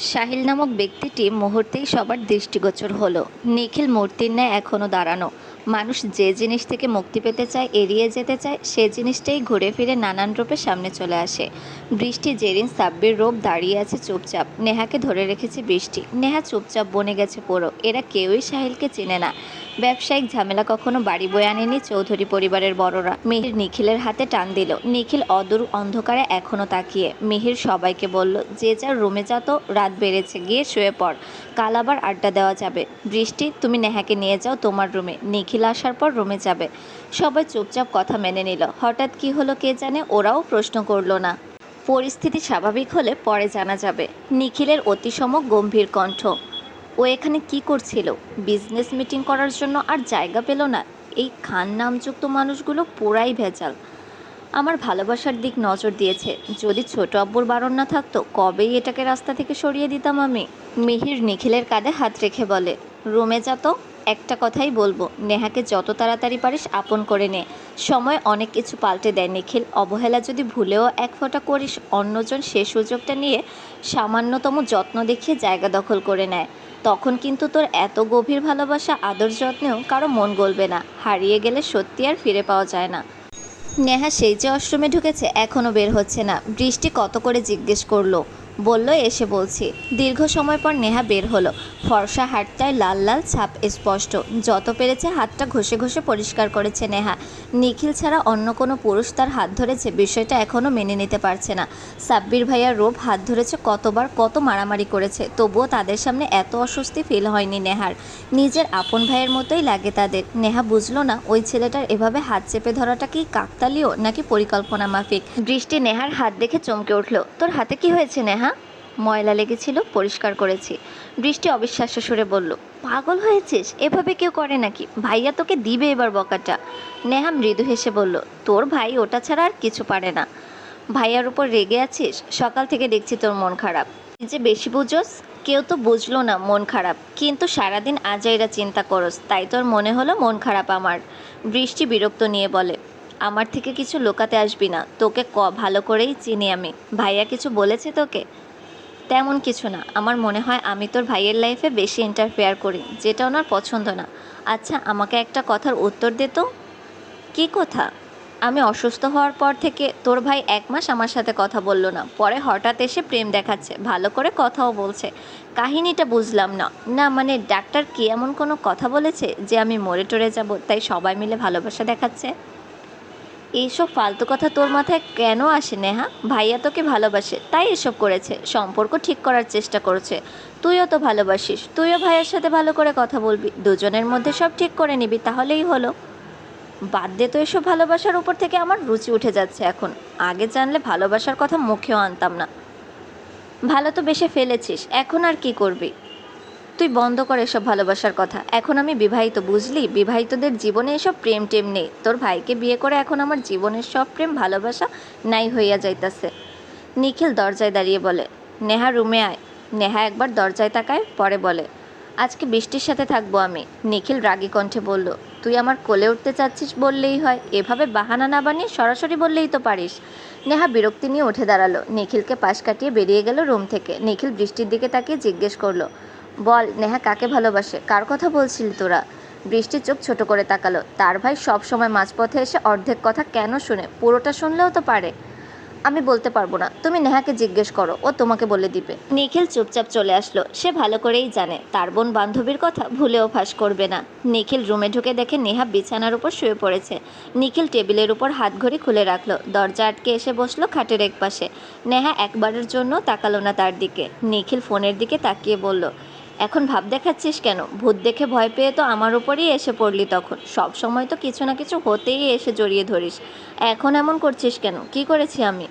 সাহিল নামক ব্যক্তিটি মুহূর্তেই সবার দৃষ্টিগোচর হলো। নিখিল মূর্তির ন্যায় এখনও দাঁড়ানো। মানুষ যে জিনিস থেকে মুক্তি পেতে চায়, এড়িয়ে যেতে চায়, সে জিনিসটাই ঘুরে ফিরে নানান রূপে সামনে চলে আসে। বৃষ্টি, জেরিন, সাব্বির, রূপ দাঁড়িয়ে আছে চুপচাপ। নেহাকে ধরে রেখেছে বৃষ্টি। নেহা চুপচাপ বনে গেছে পুরো। এরা কেউই সাহিলকে চেনে না। ব্যবসায়িক ঝামেলা কখনো বাড়ি বয়ে আনেনি চৌধুরী পরিবারের বড়রা। মিহির নিখিলের হাতে টান দিল। নিখিল অদূর অন্ধকারে এখনো তাকিয়ে। মিহির সবাইকে বলল, যে যার রুমে যা তো, রাত বেড়েছে, গিয়ে শুয়ে পড়, কাল আবার আড্ডা দেওয়া যাবে। বৃষ্টি, তুমি নেহাকে নিয়ে যাও তোমার রুমে, নিখিল আসার পর রুমে যাবে। সবাই চুপচাপ কথা মেনে নিল। হঠাৎ কি হলো কে জানে, ওরাও প্রশ্ন করলো না। পরিস্থিতি স্বাভাবিক হলে পরে জানা যাবে। নিখিলের অতিসম গম্ভীর কণ্ঠ, ও এখানে কি করছিল? বিজনেস মিটিং করার জন্য আর জায়গা পেল না? এই খান নামযুক্ত মানুষগুলো পুরাই ভেজাল। আমার ভালোবাসার দিক নজর দিয়েছে। যদি ছোট আব্বুর বারণ না থাকতো, কবেই এটাকে রাস্তা থেকে সরিয়ে দিতাম আমি। মিহির নিখিলের কাঁধে হাত রেখে বলে, রুমে যা তো। একটা কথাই বলবো, নেহাকে যত তাড়াতাড়ি পারিস আপন করে নে। সময় অনেক কিছু পাল্টে দেয় নিখিল। অবহেলা যদি ভুলেও এক ফোঁটা করিস, অন্যজন সে সুযোগটা নিয়ে সামান্যতম যত্ন দেখিয়ে জায়গা দখল করে নেয়। তখন কিন্তু তোর এত গভীর ভালোবাসা, আদর যত্নেও কারো মন গলবে না। হারিয়ে গেলে সত্যি আর ফিরে পাওয়া যায় না। নেহা সেই যে ওয়াশরুমে ঢুকেছে, এখনও বের হচ্ছে না। বৃষ্টি কত করে জিজ্ঞেস করলো, বলল এসে বলছি। দীর্ঘ সময় পর নেহা বের হলো। ফর্সা হাতটায় লাল লাল ছাপ স্পষ্ট। যত পেরেছে হাতটা ঘষে ঘষে পরিষ্কার করেছে নেহা। নিখিল ছাড়া অন্য কোনো পুরুষ তার হাত ধরেছে, বিষয়টা এখনও মেনে নিতে পারছে না। সাব্বির ভাইয়ার রূপ হাত ধরেছে কতবার, কত মারামারি করেছে, তবুও তাদের সামনে এত অস্বস্তি ফিল হয়নি নেহার। নিজের আপন ভাইয়ের মতোই লাগে তাদের। নেহা বুঝলো না ওই ছেলেটার এভাবে হাত চেপে ধরাটা কি কাকতালীয় নাকি পরিকল্পনা মাফিক। বৃষ্টি নেহার হাত দেখে চমকে উঠল। তোর হাতে কি হয়েছে নেহা? ময়লা লেগেছিল, পরিষ্কার করেছি। বৃষ্টি অবিশ্বাস্য সুরে বলল, পাগল হয়েছিস? এভাবে কেউ করে নাকি? ভাইয়া তোকে দিবে এবার বকাটা। নেহা মৃদু হেসে বলল, তোর ভাই ওটা ছাড়া আর কিছু পারে না। ভাইয়ার উপর রেগে আছিস? সকাল থেকে দেখছি তোর মন খারাপ। তুই যে বেশি বুঝোস। কেউ তো বুঝলো না মন খারাপ, কিন্তু সারাদিন আজাইরা চিন্তা করস, তাই তোর মনে হলো মন খারাপ আমার। বৃষ্টি বিরক্ত নিয়ে বলে, আমার থেকে কিছু লুকাতে আসবি না, তোকে ভালো করেই চিনি আমি। ভাইয়া কিছু বলেছে তোকে? তেমন কিছু না। আমার মনে হয় আমি তোর ভাইয়ের লাইফে বেশি ইন্টারফেয়ার করি, যেটা ওনার পছন্দ না। আচ্ছা, আমাকে একটা কথার উত্তর দে তো। কী কথা? আমি অসুস্থ হওয়ার পর থেকে তোর ভাই 1 মাস আমার সাথে কথা বলল না, পরে হঠাৎ এসে প্রেম দেখাচ্ছে, ভালো করে কথাও বলছে। কাহিনীটা বুঝলাম না। না মানে ডাক্তার কি এমন কোনো কথা বলেছে যে আমি মরে টরে যাব, তাই সবাই মিলে ভালোবাসা দেখাচ্ছে? এইসব ফালতু কথা তোর মাথায় কেন আসে নেহা? ভাইয়া তোকে ভালোবাসে তাই এসব করেছে, সম্পর্ক ঠিক করার চেষ্টা করছে। তুইও তো ভালোবাসিস, তুইও ভাইয়ের সাথে ভালো করে কথা বলবি, দুজনের মধ্যে সব ঠিক করে নিবি, তাহলেই হলো। বাদ দে তো এসব। ভালোবাসার উপর থেকে আমার রুচি উঠে যাচ্ছে এখন। আগে জানলে ভালোবাসার কথা মুখেও আনতাম না। ভালো তো বেসে ফেলেছিস, এখন আর কি করবি? তুই বন্ধ কর এসব ভালোবাসার কথা। এখন আমি বিবাহিত, বুঝলি? বিবাহিতদের জীবনে এসব প্রেম টেম নেই। তোর ভাইকে বিয়ে করে এখন আমার জীবনের সব প্রেম ভালোবাসা নাই হইয়া যাইতাছে। নিখিল দরজায় দাঁড়িয়ে বলে, নেহা রুমে আয়। নেহা একবার দরজায় তাকায়, পরে বলে, আজকে বৃষ্টির সাথে থাকবো আমি। নিখিল রাগী কণ্ঠে বলল, তুই আমার কোলে উঠতে চাচ্ছিস বললেই হয়, এভাবে বাহানা না বানিয়ে সরাসরি বললেই তো পারিস। নেহা বিরক্তি নিয়ে উঠে দাঁড়ালো, নিখিলকে পাশ কাটিয়ে বেরিয়ে গেল রুম থেকে। নিখিল বৃষ্টির দিকে তাকিয়ে জিজ্ঞেস করলো, বল নেহা কাকে ভালোবাসে? কার কথা বলছিলি তোরা? বৃষ্টি চোখ ছোট করে তাকালো। তার ভাই সব সময় মাঝপথে এসে অর্ধেক কথা কেন শুনে? পুরোটা শুনলেও তো পারে। আমি বলতে পারবো না, তুমি নেহাকে জিজ্ঞেস করো, ও তোমাকে বলে দিবে। নিখিল চুপচাপ চলে আসলো। সে ভালো করেই জানে তার বোন বান্ধবীর কথা ভুলেও ফাঁস করবে না। নিখিল রুমে ঢুকে দেখে নেহা বিছানার উপর শুয়ে পড়েছে। নিখিল টেবিলের উপর হাত ঘড়ি খুলে রাখলো, দরজা আটকে এসে বসলো খাটের এক পাশে। নেহা একবারের জন্য তাকালো না তার দিকে। নিখিল ফোনের দিকে তাকিয়ে বলল, এখন ভাব দেখাচ্ছিস কেন? ভূত দেখে ভয় পেয়ে তো আমার উপরেই এসে পড়লি তখন। সব সময় তো কিছু না কিছু হতেই এসে জড়িয়ে ধরিস। এখন এমন করছিস কেন? কি করেছি আমি?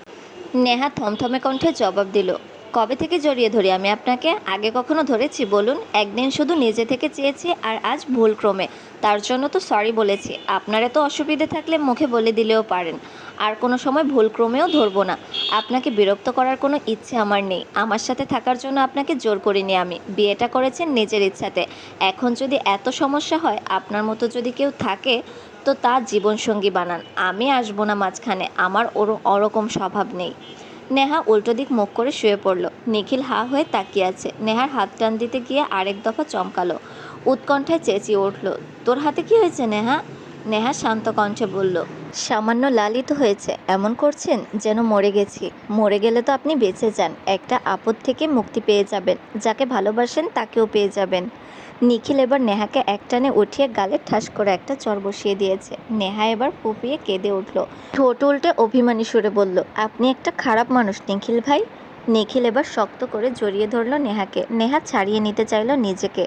নেহা থমথমে কণ্ঠে জবাব দিল, কবে থেকে জড়িয়ে ধরি আমি আপনাকে? আগে কখনো ধরেছি বলুন? একদিন শুধু নিজে থেকে চেয়েছি, আর আজ ভুলক্রমে। তার জন্য তো সরি বলেছি। আপনার এত অসুবিধে থাকলে মুখে বলে দিলেও পারেন। আর কোনো সময় ভুলক্রমেও ধরবো না। আপনাকে বিরক্ত করার কোনো ইচ্ছে আমার নেই। আমার সাথে থাকার জন্য আপনাকে জোর করিনি আমি। বিয়েটা করেছেন নিজের ইচ্ছাতে। এখন যদি এত সমস্যা হয়, আপনার মতো যদি কেউ থাকে তো তার জীবনসঙ্গী বানান। আমি আসবো না মাঝখানে, আমার ওরকম স্বভাব নেই। নেহা উল্টো দিক মুখ করে শুয়ে পড়ল। নিখিল হা হয়ে তাকিয়ে আছে। নেহার হাত টান দিতে গিয়ে আরেক দফা চমকালো। উৎকণ্ঠায় চেঁচিয়ে উঠল, তোর হাতে কি হয়েছে নেহা? নেহা শান্ত কণ্ঠে বলল, সামান্য লালিত হয়েছে। এমন করছেন যেন মরে গেছি। মরে গেলে তো আপনি বেঁচে যান, একটা আপদ থেকে মুক্তি পেয়ে যাবেন, যাকে ভালোবাসেন তাকেও পেয়ে যাবেন। নিখিল এবার নেহাকে একটানে উঠিয়ে গালে ঠাস করে একটা চর বসিয়ে দিয়েছে। নেহা এবার ফুপিয়ে কেঁদে উঠল। ঠোঁট উল্টে অভিমানী সুরে বলল, আপনি একটা খারাপ মানুষ নিখিল ভাই। নিখিল এবার শক্ত করে জড়িয়ে ধরল নেহাকে। নেহা ছাড়িয়ে নিতে চাইল নিজেকে।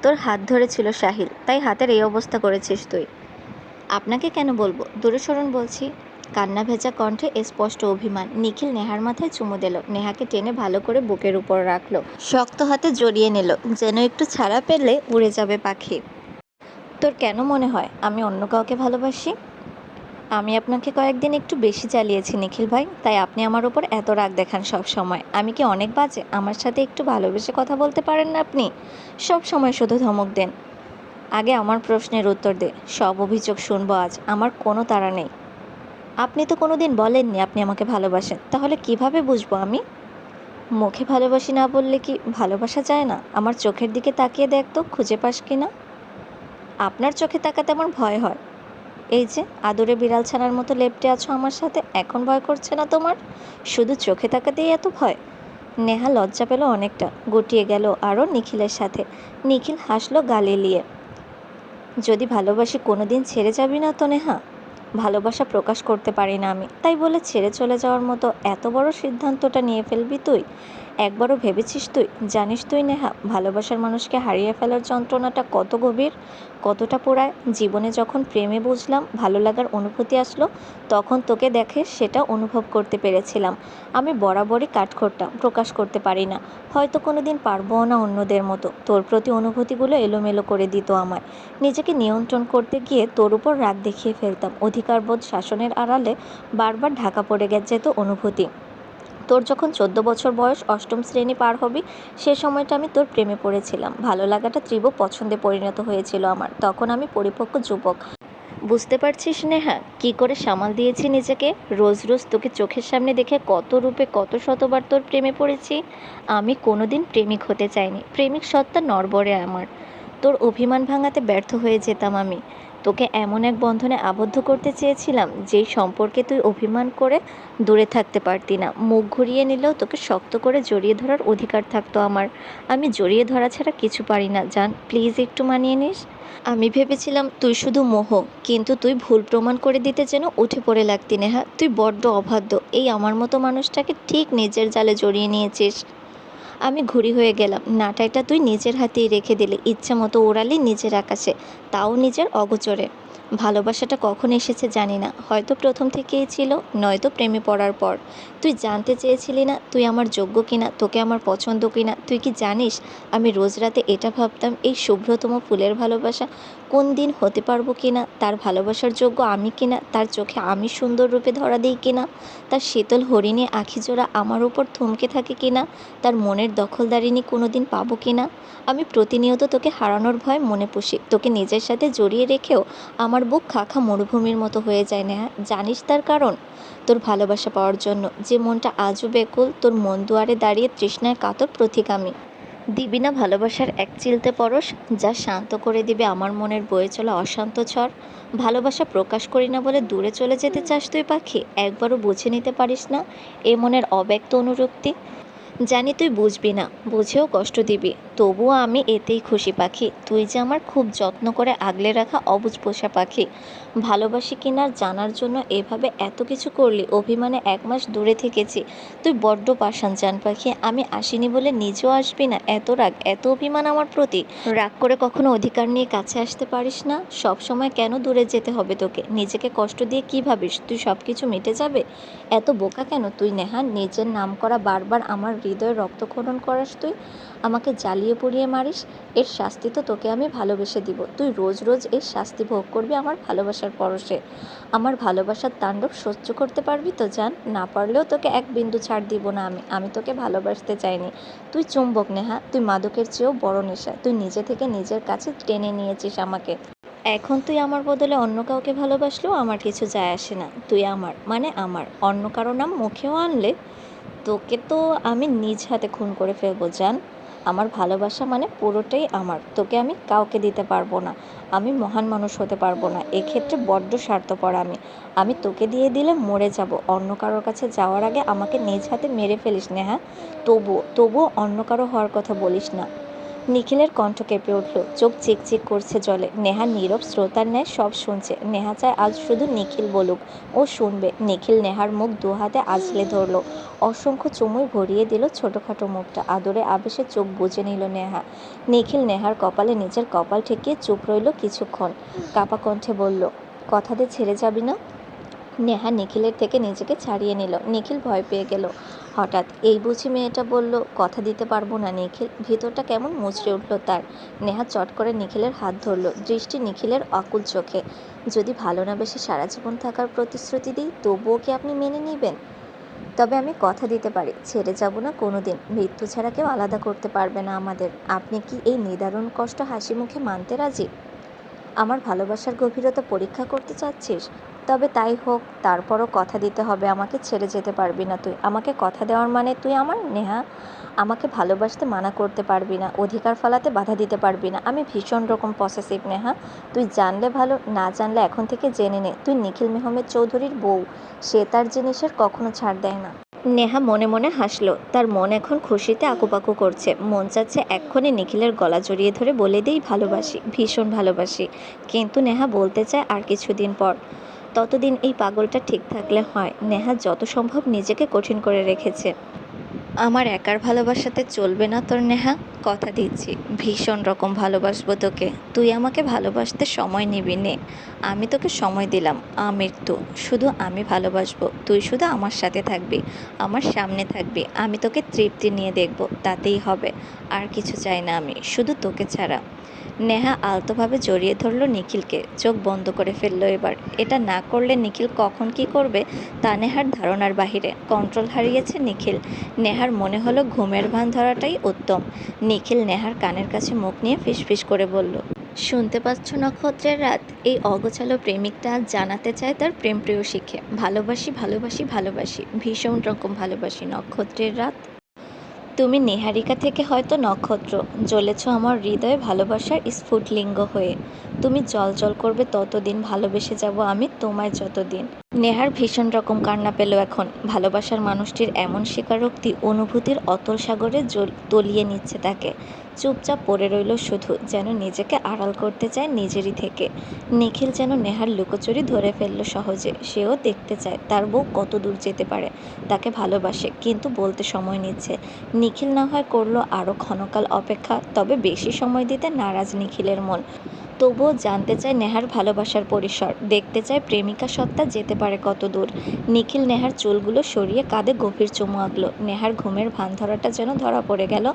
তোর হাত ধরেছিল সাহিল, তাই হাতের এই অবস্থা করেছিস তুই। আপনাকে কেন বলবো, দূরে সরুন বলছি। কান্না ভেজা কণ্ঠে স্পষ্ট অভিমান। নিখিল নেহার মাথায় চুমু দিল। নেহাকে টেনে ভালো করে বুকের উপর রাখলো। শক্ত হাতে জড়িয়ে নিল, যেন একটু ছাড়া পেলে উড়ে যাবে পাখি। তোর কেন মনে হয় আমি অন্য কাউকে ভালোবাসি? আমি আপনাকে কয়েকদিন একটু বেশি চালিয়েছি নিখিল ভাই, তাই আপনি আমার উপর এত রাগ দেখান সব সময়। আমি কি অনেক বাজে? আমার সাথে একটু ভালোবেসে কথা বলতে পারেন না আপনি? সব সময় শুধু ধমক দেন। আগে আমার প্রশ্নের উত্তর দে। সব অভিযোগ শুনবো আজ। আমার কোনো তাড়া নেই। আপনি তো কোনোদিন বলেননি আপনি আমাকে ভালোবাসেন, তাহলে কিভাবে বুঝবো আমি? মুখে ভালোবাসি না বললে কি ভালোবাসা যায় না? আমার চোখের দিকে তাকিয়ে দেখ তো, খুঁজে পাস কি না? আপনার চোখে তাকাতে আমার ভয় হয়। এই যে আদুরে বিড়াল ছানার মতো লেপ্টে আছো আমার সাথে, এখন ভয় করছে না তোমার? শুধু চোখে তাকাতেই এত ভয়? নেহা লজ্জা পেল অনেকটা, গুটিয়ে গেল আরও নিখিলের সাথে। নিখিল হাসলো গাল এলিয়ে। যদি ভালোবাসি কোনোদিন ছেড়ে যাবি না তো নেহা? ভালোবাসা প্রকাশ করতে পারি না আমি, তাই বলে ছেড়ে চলে যাওয়ার মতো এত বড় সিদ্ধান্তটা নিয়ে ফেলবি তুই? একবারও ভেবেছিস তুই? জানিস তুই নেহা, ভালোবাসার মানুষকে হারিয়ে ফেলার যন্ত্রণাটা কত গভীর, কতটা পোড়ায়? জীবনে যখন প্রেমে বুঝলাম, ভালো লাগার অনুভূতি আসলো, তখন তোকে দেখে সেটা অনুভব করতে পেরেছিলাম। আমি বরাবরই কাঠখোট্টা, প্রকাশ করতে পারি না। হয়তো কোনোদিন পারবও না অন্যদের মতো। তোর প্রতি অনুভূতিগুলো এলোমেলো করে দিত আমায়। নিজেকে নিয়ন্ত্রণ করতে গিয়ে তোর উপর রাগ দেখিয়ে ফেলতাম। অধিকারবোধ শাসনের আড়ালে বারবার ঢাকা পড়ে যেত অনুভূতি। তোর যখন 14 বছর বয়স, অষ্টম শ্রেণী পার হবি, সে সময়টা আমি তোর প্রেমে পড়েছিলাম। ভালো লাগাটা তীব্র পছন্দে পরিণত হয়েছিল আমার। তখন আমি পরিপক্ক যুবক। বুঝতে পারছিস নেহা, কি করে সামাল দিয়েছি নিজেকে? রোজ রোজ তোকে চোখের সামনে দেখে কত রূপে কত শতবার তোর প্রেমে পড়েছি। আমি কোনোদিন প্রেমিক হতে চাইনি। প্রেমিক সত্তা নড়বড়ে আমার। তোর অভিমান ভাঙাতে ব্যর্থ হয়ে যেতাম আমি। তোকে এমন এক বন্ধনে আবদ্ধ করতে চেয়েছিলাম, যেই সম্পর্কে তুই অভিমান করে দূরে থাকতে পারতি না। মুখ ঘুরিয়ে নিলেও তোকে শক্ত করে জড়িয়ে ধরার অধিকার থাকতো আমার। আমি জড়িয়ে ধরা ছাড়া কিছু পারি না জান, প্লিজ একটু মানিয়ে নিস। আমি ভেবেছিলাম তুই শুধু মোহ, কিন্তু তুই ভুল প্রমাণ করে দিতে যেন উঠে পড়ে লাগতি নেহা। তুই বড্ড অবাধ্য, এই আমার মতো মানুষটাকে ঠিক নিজের জালে জড়িয়ে নিয়েছিস। আমি ঘুরি হয়ে গেলাম। নাটাইটা তুই নিজের হাতেই রেখে দিলি, ইচ্ছে মতো ওড়ালি নিজের আকাশে, তাও নিজের অগোচরে। ভালোবাসাটা কখন এসেছে জানি না, হয়তো প্রথম থেকেই ছিল, নয়তো প্রেমে পড়ার পর। তুই জানতে চেয়েছিলি না তুই আমার যোগ্য কিনা, তোকে আমার পছন্দ কিনা। তুই কি জানিস আমি রোজ রাতে এটা ভাবতাম, এই শুভ্রতম ফুলের ভালোবাসা কোন দিন হতে পারবো কিনা, তার ভালোবাসার যোগ্য আমি কিনা, তার চোখে আমি সুন্দর রূপে ধরা দিই কিনা, তার শীতল হরিণী আখিজোড়া আমার উপর থমকে থাকে কিনা, তার মনের দখলদারিনী কোনো দিন পাবো কিনা। আমি প্রতিনিয়ত তোকে হারানোর ভয় মনে পুষি। তোকে নিজের সাথে জড়িয়ে রেখেও আমার বুক খাখা মরুভূমির মতো হয়ে যায় নেহা। জানিস তার কারণ? তোর ভালোবাসা পাওয়ার জন্য, যে মনটা আজও বেকুল, তোর মন দুয়ারে দাঁড়িয়ে তৃষ্ণায় কাতর প্রতীক আমি। দিবি না ভালোবাসার এক চিলতে পরশ, যা শান্ত করে দিবে আমার মনের বয়ে চলা অশান্ত ঝড়? ভালোবাসা প্রকাশ করি না বলে দূরে চলে যেতে চাস তুই পাখি? একবারও বুঝে নিতে পারিস না এ মনের অব্যক্ত অনুরক্তি? জানি তুই বুঝবি না, বুঝেও কষ্ট দিবি, তবুও আমি এতেই খুশি পাখি। তুই যে আমার খুব যত্ন করে আগলে রাখা অবুঝ পোষা পাখি। ভালোবাসি কিনা জানার জন্য এভাবে এত কিছু করলি, অভিমানে 1 মাস দূরে থেকেছি। তুই বড্ড পাষাণ জান পাখি। আমি আসিনি বলে নিজেও আসবি না? এত রাগ, এত অভিমান আমার প্রতি? রাগ করে কখনো অধিকার নিয়ে কাছে আসতে পারিস না? সব সময় কেন দূরে যেতে হবে তোকে? নিজেকে কষ্ট দিয়ে কী ভাবিস তুই সব কিছু মিটে যাবে? এত বোকা কেন তুই নেহা? নিজের নাম করা বারবার আমার হৃদয়ে রক্তক্ষরণ করাস তুই, আমাকে জ্বালিয়ে পুড়িয়ে মারিস। এর শাস্তি তো তোকে আমি ভালোবেসে দিব। তুই রোজ রোজ এর শাস্তি ভোগ করবি আমার ভালোবাসার পরশে। আমার ভালোবাসার তাণ্ডব সহ্য করতে পারবি তো জান? না পারলেও তোকে এক বিন্দু ছাড় দিব না আমি। আমি তোকে ভালোবাসতে চাইনি। তুই চুম্বক নেহা, তুই মাদকের চেয়েও বড় নেশা। তুই নিজে থেকে নিজের কাছে টেনে নিয়েছিস আমাকে। এখন তুই আমার বদলে অন্য কাউকে ভালোবাসলেও আমার কিছু যায় আসে না। তুই আমার, মানে আমার। অন্য কারো নাম মুখেও আনলে তোকে তো আমি নিজ হাতে খুন করে ফেলবো জান। আমার ভালোবাসা মানে পুরোটাই আমার, তোকে আমি কাউকে দিতে পারবো না। আমি মহান মানুষ হতে পারবো না, এক্ষেত্রে বড্ড স্বার্থপর আমি। আমি তোকে দিয়ে দিলে মরে যাব, অন্য কারোর কাছে যাওয়ার আগে আমাকে নিজ হাতে মেরে ফেলিস নেহা। তবুও অন্য কারো হওয়ার কথা বলিস না। নিখিলের কণ্ঠ কেঁপে উঠল, চোখ চিকচিক করছে জলে। নেহা নীরব শ্রোতার ন্যায় সব শুনছে। নেহা চায় আজ শুধু নিখিল বলুক, ও শুনবে। নিখিল নেহার মুখ দু হাতে আঁচলে ধরল, অসংখ্য চুমুই ভরিয়ে দিল ছোটখাটো মুখটা। আদরে আবেশে চোখ বুজে নিল নেহা। নিখিল নেহার কপালে নিজের কপাল ঠেকিয়ে চুপ রইল কিছুক্ষণ। কাপা কণ্ঠে বলল, কথা দিয়ে ছেড়ে যাবি না? নেহা নিখিলের থেকে নিজেকে ছাড়িয়ে নিল। নিখিল ভয় পেয়ে গেল। হঠাৎ এই বুঝি মেয়েটা বলল কথা দিতে পারবো না নিখিল। ভিতরটা কেমন মুচড়ে উঠল তার। নেহা চট করে নিখিলের হাত ধরল, দৃষ্টি নিখিলের আকুল চোখে। যদি ভালো না বেশি সারা জীবন থাকার প্রতিশ্রুতি দিই, তবুও কি আপনি মেনে নেবেন? তবে আমি কথা দিতে পারি, ছেড়ে যাব না কোনোদিন। মৃত্যু ছাড়া কেউ আলাদা করতে পারবে না আমাদের। আপনি কি এই নিদারুণ কষ্ট হাসি মুখে মানতে রাজি? আমার ভালোবাসার গভীরতা পরীক্ষা করতে চাচ্ছিস? তবে তাই হোক, তারপরও কথা দিতে হবে, আমাকে ছেড়ে যেতে পারবি না তুই। আমাকে কথা দেওয়ার মানে তুই আমার নেহা। আমাকে ভালোবাসতে মানা করতে পারবি না, অধিকার ফলাতে বাধা দিতে পারবি না। আমি ভীষণ রকম পসেসিভ নেহা। তুই জানলে ভালো, না জানলে এখন থেকে জেনে নে, তুই নিখিল মেহমেদ চৌধুরীর বউ। সে তার জিনিসের কখনো ছাড় দেয় না। নেহা মনে মনে হাসলো। তার মন এখন খুশিতে আকুপাকু করছে। মন চাচ্ছে এক্ষুনি নিখিলের গলা জড়িয়ে ধরে বলে দেই ভালোবাসি, ভীষণ ভালোবাসি। কিন্তু নেহা বলতে চায় আর কিছুদিন পর। ততদিন এই পাগলটা ঠিক থাকলে হয়। নেহা যত সম্ভব নিজেকে কঠিন করে রেখেছে। আমার একার ভালোবাসাতে চলবে না তোর নেহা। কথা দিচ্ছি, ভীষণ রকম ভালোবাসবো তোকে। তুই আমাকে ভালোবাসতে সময় নিবি নে। আমি তোকে সময় দিলাম, আমৃত্যু। শুধু আমি ভালোবাসবো, তুই শুধু আমার সাথে থাকবি, আমার সামনে থাকবি। আমি তোকে তৃপ্তি নিয়ে দেখব, তাতেই হবে। আর কিছু চাই না আমি, শুধু তোকে ছাড়া। নেহা আলতোভাবে জড়িয়ে ধরল নিখিলকে। চোখ বন্ধ করে ফেলল এবার। এটা না করলে নিখিল কখন কি করবে তা নেহার ধারণার বাহিরে। কন্ট্রোল হারিয়েছে নিখিল। নেহার মনে হলো ঘুমের ভান ধরাটাই উত্তম। নিখিল নেহার কানের কাছে মুখ নিয়ে ফিসফিস করে বলল, শুনতে পাচ্ছ নক্ষত্রের রাত? এই অগোছালো প্রেমিকটা আজ জানাতে চায় তার প্রেম প্রেয়সীকে, ভালোবাসি ভালোবাসি ভালোবাসি, ভীষণ রকম ভালোবাসি নক্ষত্রের রাত। তুমি নীহারিকা থেকে হয়তো নক্ষত্র, জ্বলেছ আমার হৃদয়ে ভালোবাসার স্ফুটলিঙ্গ হয়ে। তুমি জ্বলজ্বল করবে ততদিন, ভালোবেসে যাব আমি তোমায় যতদিন। নেহার ভীষণ রকম কান্না পেল এখন। ভালোবাসার মানুষটির এমন স্বীকারোক্তি অনুভূতির অতল সাগরে তলিয়ে নিচ্ছে তাকে। চুপচাপ পড়ে রইল শুধু, যেন নিজেকে আড়াল করতে চায় নিজেরই থেকে। নিখিল যেন নেহার লুকোচুরি ধরে ফেলল সহজে। সেও দেখতে চায় তার বউ কত দূর যেতে পারে, তাকে ভালোবাসে কিন্তু বলতে সময় নিচ্ছে। নিখিল না হয় করলো আরও ক্ষণকাল অপেক্ষা, তবে বেশি সময় দিতে নারাজ নিখিলের মন। তবুও জানতে চায় নেহার ভালোবাসার পরিসর, দেখতে চায় প্রেমিকা সত্তা যেতে পারে কত দূর। নিখিল নেহার চুলগুলো সরিয়ে কাঁধে গভীর চুমু আঁকল। নেহার ঘুমের ভান ধরাটা যেন ধরা পড়ে গেল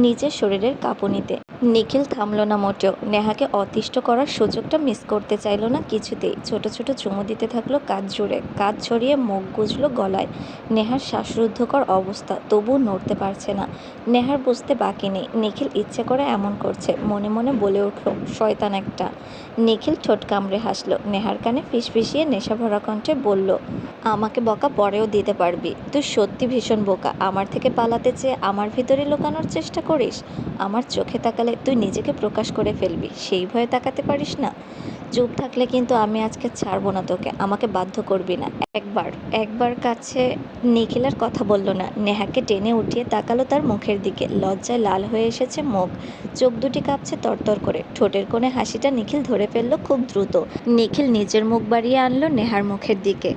নিজের শরীরের কাঁপুনিতে। নিখিল থামল না মোটেও। নেহাকে অতিষ্ঠ করার সুযোগটা মিস করতে চাইল না কিছুতেই। ছোট ছোট চুমু দিতে থাকলো কাঁধ জুড়ে, কাঁধ ছড়িয়ে মুখ গুজল গলায়। নেহার শ্বাসরুদ্ধকর অবস্থা, তবুও নড়তে পারছে না। নেহার বুঝতে বাকি নেই নিখিল ইচ্ছে করে এমন করছে। মনে মনে বলে উঠল, শয়তান একটা। নিখিল ঠোঁট কামড়ে হাসল। নেহার কানে ফিসফিসিয়ে নেশাভরা কণ্ঠে বলল, আমাকে বকা পরেও দিতে পারবি। তুই সত্যি ভীষণ বোকা। আমার থেকে পালাতে চেয়ে আমার ভিতরে লুকানোর চেষ্টা করিস। আমার চোখে তাকালে তুই নিজেকে প্রকাশ করে ফেলবি, সেই ভয়ে তাকাতে পারিস না। চুপ থাকলে কিন্তু আমি আজকে ছাড়বো না তোকে। আমাকে বাধ্য করবি না। একবার একবার কাছে। নিখিল আর কথা বলল না। নেহাকে টেনে উঠিয়ে তাকালো তার মুখের দিকে। লজ্জায় লাল হয়ে এসেছে মুখ, চোখ দুটি কাঁপছে তরতর করে। ঠোঁটের কোণে হাসিটা নিখিল ধরে ফেলল খুব দ্রুত। নিখিল নিজের মুখ বাড়িয়ে আনলো নেহার মুখের দিকে।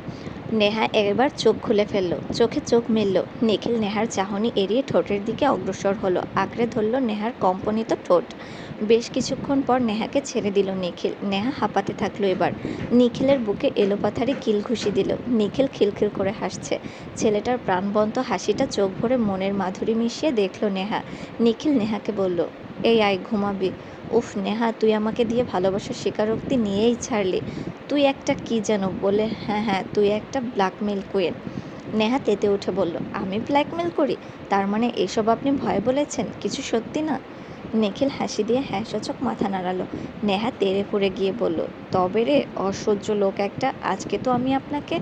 নেহা এবার চোখ খুলে ফেলল, চোখে চোখ মিলল। নিখিল নেহার চাহনি এড়িয়ে ঠোঁটের দিকে অগ্রসর হলো, আঁকড়ে ধরল নেহার কম্পনিত ঠোঁট। বেশ কিছুক্ষণ পর নেহাকে ছেড়ে দিল নিখিল। নেহা হাঁপাতে থাকলো এবার। নিখিলের বুকে এলোপাথারি কিল ঘুষি দিল। নিখিল খিলখিল করে হাসছে। ছেলেটার প্রাণবন্ত হাসিটা চোখ ভরে মনের মাধুরী মিশিয়ে দেখল নেহা। নিখিল নেহাকে বলল, এই আয় ঘুমাবি। উফ নেহা, তুই আমাকে দিয়ে ভালোবাসার স্বীকারোক্তি নিয়েই ছাড়লি। তুই একটা কি যেন বলে, হ্যাঁ হ্যাঁ, তুই একটা ব্ল্যাকমেল কুইন। নেহা তেতে উঠে বলল, আমি ব্ল্যাকমেল করি? তার মানে এসব আপনি ভয় বলেছেন, কিছু সত্যি না? নিখিল হাসি দিয়ে হ্যাঁ সূচক মাথা নাড়ালো। নেহা তেড়ে ফুঁড়ে গিয়ে বলল, তবে রে অসহ্য লোক একটা, আজকে তো আমি আপনাকে।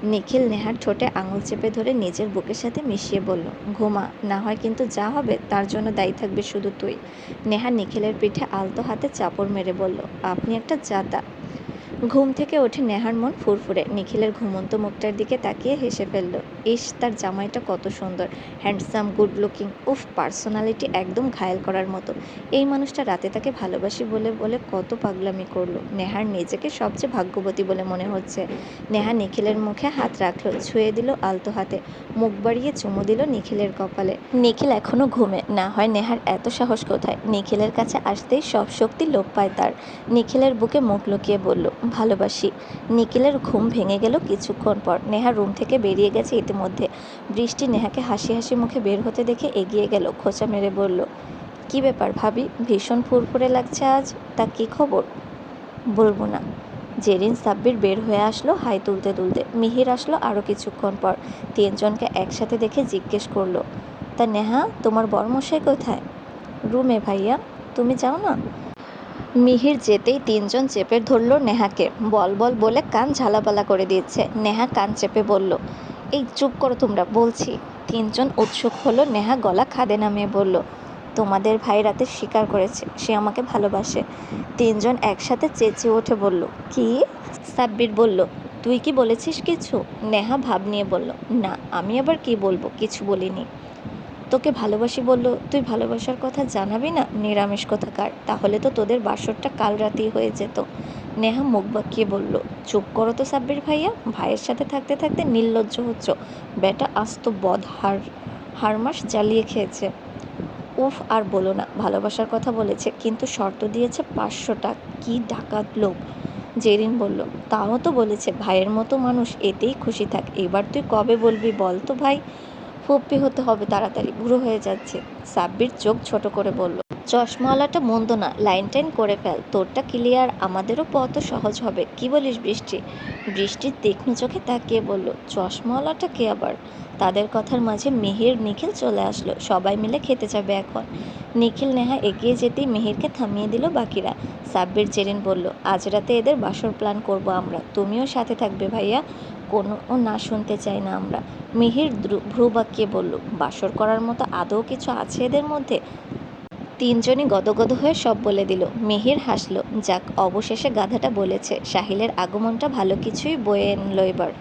নিখিল নেহার ঠোঁটে আঙুল চেপে ধরে নিজের বুকের সাথে মিশিয়ে বলল, ঘুমা, না হয় কিন্তু যা হবে তার জন্য দায়ী থাকবে শুধু তুই। নেহা নিখিলের পিঠে আলতো হাতে চাপড় মেরে বলল, আপনি একটা জাতা। ঘুম থেকে উঠে নেহার মন ফুরফুরে। নিখিলের ঘুমন্ত মুখটার দিকে তাকিয়ে হেসে ফেলল। ইস, তার জামাইটা কত সুন্দর, হ্যান্ডসাম, গুড লুকিং, উফ, পার্সোনালিটি একদম ঘায়েল করার মতো। এই মানুষটা রাতে তাকে ভালোবাসি বলে বলে কত পাগলামি করলো। নেহার নিজেকে সবচেয়ে ভাগ্যবতী বলে মনে হচ্ছে। নেহা নিখিলের মুখে হাত রাখলো, ছুঁয়ে দিল আলতো হাতে, মুখ বাড়িয়ে চুমু দিল নিখিলের কপালে। নিখিল এখনো ঘুমে, না হয় নেহার এত সাহস কোথায়। নিখিলের কাছে আসতেই সব শক্তি লোপ পায় তার। নিখিলের বুকে মুখ লুকিয়ে বলল, ভালোবাসি। নিখিলের ঘুম ভেঙে গেল কিছুক্ষণ পর। নেহা রুম থেকে বেরিয়ে গেছে ইতিমধ্যে। বৃষ্টি নেহাকে হাসি হাসি মুখে বের হতে দেখে এগিয়ে গেল, খোঁচা মেরে বলল, কি ব্যাপার ভাবি, ভীষণ ফুরফুরে লাগছে আজ, তা কি খবর? বলবো না। জেরিন সাব্বির বের হয়ে আসলো হাই তুলতে তুলতে। মিহির আসলো আরও কিছুক্ষণ পর। তিনজনকে একসাথে দেখে জিজ্ঞেস করলো, তা নেহা, তোমার বরমশাই কোথায়? রুমে ভাইয়া, তুমি যাও না। মিহির যেতেই তিনজন চেপে ধরল নেহাকে, বল বল বলে কান ঝালাপালা করে দিচ্ছে। নেহা কান চেপে বলল, এই চুপ করো তোমরা, বলছি। তিনজন উৎসুক হলো। নেহা গলা খাদে নামিয়ে বলল, তোমাদের ভাই রাতে স্বীকার করেছে সে আমাকে ভালোবাসে। তিনজন একসাথে চেঁচিয়ে উঠে বলল, কি? সাব্বির বলল, তুই কি বলেছিস কিছু? নেহা ভাব নিয়ে বলল, না, আমি আবার কি বলবো, কিছু বলিনি। তোকে ভালোবাসি বললো, তুই ভালোবাসার কথা জানাবি না? নিরামিষ কোথাকার, তাহলে তো তোদের বাসরটা কাল রাতেই হয়ে যেত। নেহা মুখ বাঁকিয়ে বলল, চুপ করো তো সাব্বির ভাইয়া, ভাইয়ের সাথে থাকতে থাকতে নির্লজ্জ হচ্ছ। বেটা আস্ত বদ, হারমাস জ্বালিয়ে খেয়েছে। উফ, আর বলো না, ভালোবাসার কথা বলেছে কিন্তু শর্ত দিয়েছে 500 টাকা। কি ডাকাত লোক। জেরিন বলল, তাও তো বলেছে ভাইয়ের মতো মানুষ, এতেই খুশি থাক। এবার তুই কবে বলবি বল তো ভাই? ফুপ্পি হতে হবে তাড়াতাড়ি, বুড়ো হয়ে যাচ্ছে। সাব্বির চোখ ছোট করে বলল, চশমাওয়ালাটা মন্দ না, লাইন টাইন করে ফেল, তোরটা ক্লিয়ার, আমাদেরও পথ সহজ হবে। কি বলিস বৃষ্টি? বৃষ্টির তীক্ষ্ণ চোখে তাকিয়ে বলল, চশমাওয়ালাটা কে আবার? তাদের কথার মাঝে মিহির নিখিল চলে আসলো। সবাই মিলে খেতে যাবে এখন। নিখিল নেহা এগিয়ে যেতেই মিহিরকে থামিয়ে দিল বাকিরা। সাব্বির জেরিন বলল, আজ রাতে এদের বাসর প্ল্যান করব আমরা, তুমিও সাথে থাকবে ভাইয়া। কোনো না শুনতে চাই না আমরা। মিহির ভ্রু বাঁকিয়ে বলল, বাসর করার মতো আদৌ কিছু আছে এদের মধ্যে? তিনজনই গদগদ হয়ে সব বলে দিল। মিহির হাসল, যাক, অবশেষে গাধাটা বলেছে। সাহিলের আগমনটা ভালো কিছুই বয়ে আনলো এবার।